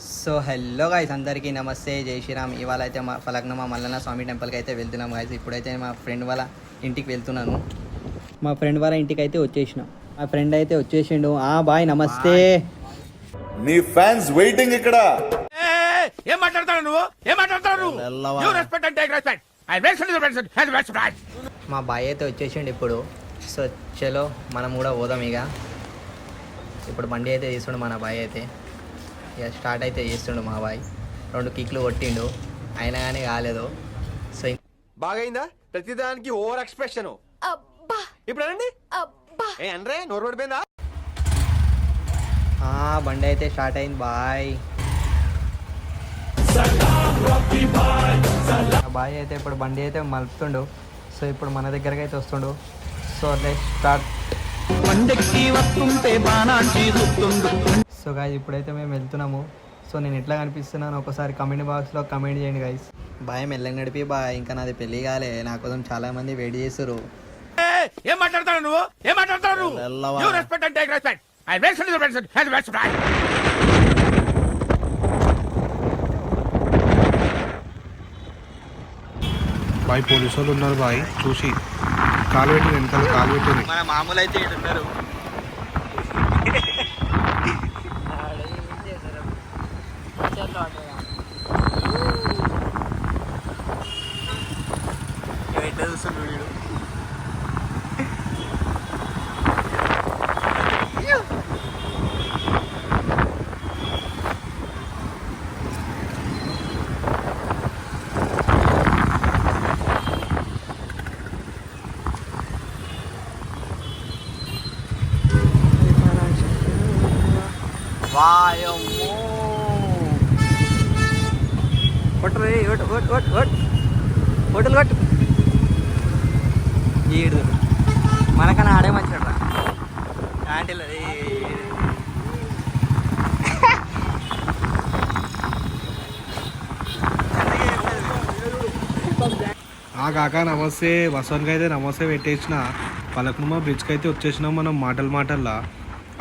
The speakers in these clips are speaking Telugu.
సో హలో గాయ్స్, అందరికీ నమస్తే, జై శ్రీరామ్. ఇవాళ అయితే మా ఫలక్నమా మల్లన్న స్వామి టెంపుల్కి అయితే వెళ్తున్నాం గాయ్స్. ఇప్పుడైతే మా ఫ్రెండ్ వాళ్ళ ఇంటికి వెళ్తున్నాను. మా ఫ్రెండ్ వాళ్ళ ఇంటికి అయితే వచ్చేసిన. మా ఫ్రెండ్ అయితే వచ్చేసిండు. బాయ్, నమస్తే. నీ ఫ్యాన్స్ వెయిటింగ్ ఇక్కడ. ఏం మాట్లాడతావు నువ్వు? మా బాయ్ అయితే వచ్చేసిండు ఇప్పుడు. సో చలో మనం కూడా పోదాం ఇక. ఇప్పుడు బండి అయితే తీస్తుండు మన బాయ్ అయితే. ఇక స్టార్ట్ అయితే చేస్తుండు మా బాయ్. 2 కిక్లు కొట్టిండు, అయినా కానీ కాలేదు. సో బాగైందా? ప్రతిదానికి ఓవర్ ఎక్స్ప్రెషన్. ఇప్పుడు అనండి. ఏ అనరే, నోరు పడిపోయిందా? బండి అయితే స్టార్ట్ అయింది బాయ్. బాయ్ అయితే ఇప్పుడు బండి అయితే మలుపుతుండు. సో ఇప్పుడు మన దగ్గరకి అయితే వస్తుండు. So let's start. So guys, ఇప్పుడైతే మేము వెళ్తున్నాము. సో నేను ఎట్లా కనిపిస్తున్నాను ఒకసారి కమెంట్ బాక్స్లో కమెంట్ చేయండి గాయ్స్. బాయ్ మెల్లగా నడిపి బాయ్, ఇంకా నాది పెళ్ళి కాలే, నా కోసం చాలా మంది వెయిట్ చేస్తారు. ఏం మాట్లాడతావు నువ్వు? ఏం మాట్లాడతావు? బాయ్ పోలీసు వాళ్ళు ఉన్నారు బాయ్, చూసి కాలు పెట్టి వెనకాల కాలు పెట్టి. మన మామూలు అయితే ఉన్నారు. వాయమ్మో, కొట్టు హోటల్ కొట్టు. ఈడు మనకన్నా ఆడే మంచిగా ఆంటీలో కాకా నమస్తే. వసన్కి అయితే నమస్తే పెట్టేసిన. ఫలక్నుమా బ్రిడ్జ్కి అయితే వచ్చేసినాం మనం. మాటల్లా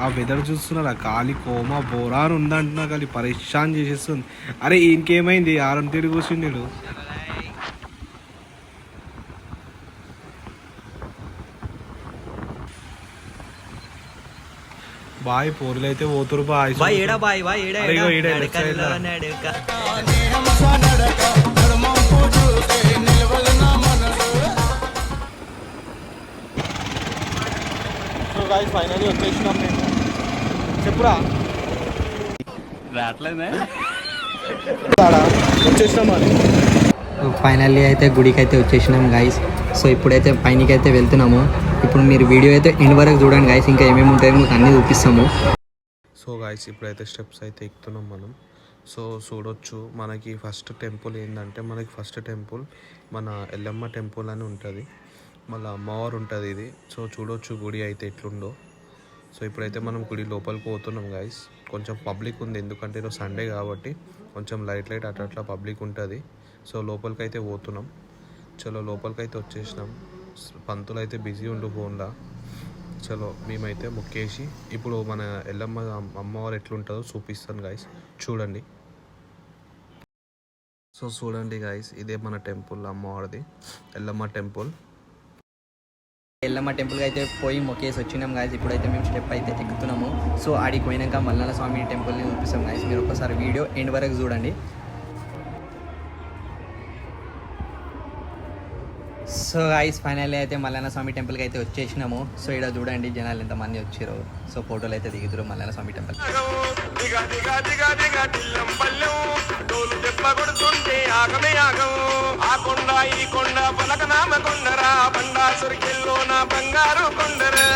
ఆ వెదర్ చూస్తున్నారా, కాలి కోమా బోరా అని ఉందంటున్నా, కానీ పరేషాన్ చేసేస్తుంది. అరే ఇంకేమైంది, ఆరం తిరిగి కూర్చుండు. బాయ్ పోరులు అయితే పోతురు బాయ్. ఏడా బాయ్ బాయ్ ఏడా ఫైనల్లీ వచ్చేసినాం మేము. చెప్పురా వచ్చేసినాం అని. ఫైనల్లీ అయితే గుడికి అయితే వచ్చేసినాం గైస్. సో ఇప్పుడైతే పైనకి అయితే వెళ్తున్నాము. ఇప్పుడు మీరు వీడియో అయితే ఎండ్ వరకు చూడండి గైస్, ఇంకా ఏమేమి ఉంటాయో మీకు అన్నీ చూపిస్తాము. సో గైస్, ఇప్పుడైతే స్టెప్స్ అయితే ఎక్కుతున్నాం మనం. సో చూడొచ్చు, మనకి ఫస్ట్ టెంపుల్ ఏంటంటే, మనకి ఫస్ట్ టెంపుల్ మన ఎల్లమ్మ టెంపుల్ అని ఉంటుంది. మళ్ళీ అమ్మవారు ఉంటుంది ఇది. సో చూడొచ్చు గుడి అయితే ఎట్లుందో. సో ఇప్పుడైతే మనం గుడి లోపలికి పోతున్నాం గైస్. కొంచెం పబ్లిక్ ఉంది, ఎందుకంటే ఈరోజు సండే కాబట్టి కొంచెం లైట్ అట్లా పబ్లిక్ ఉంటుంది. సో లోపలికి అయితే పోతున్నాం. చలో లోపలికి అయితే వచ్చేసినాం. పంతులు అయితే బిజీ ఉండు ఫోన్లో. చలో మేమైతే ముక్కేసి ఇప్పుడు మన ఎల్లమ్మ అమ్మవారు ఎట్లుంటుందో చూపిస్తాను గైస్, చూడండి. సో చూడండి గైస్, ఇదే మన టెంపుల్, అమ్మవారిది ఎల్లమ్మ టెంపుల్. ఎల్లమ్మ టెంపుల్కి అయితే పోయి మొక్కేసి వచ్చినాం గాయస్. ఇప్పుడైతే మేము స్టెప్ అయితే ఎక్కుతున్నాము. సో ఆడికి పోయినాక మల్లన్న స్వామి టెంపుల్ని చూపిస్తాం గాయస్. మీరు ఒకసారి వీడియో ఎండ్ వరకు చూడండి. సో గాయస్, ఫైనల్లీ అయితే మల్లన్న స్వామి టెంపుల్కి అయితే వచ్చేసినాము. సో ఇక్కడ చూడండి జనాలు ఎంతమంది వచ్చారు. సో ఫోటోలు అయితే దిగుతారు మల్లన్న స్వామి టెంపుల్. ఈ కొండ పలకనామ కొండరా బండాసురికెల్లో నా బంగారు కొండరా.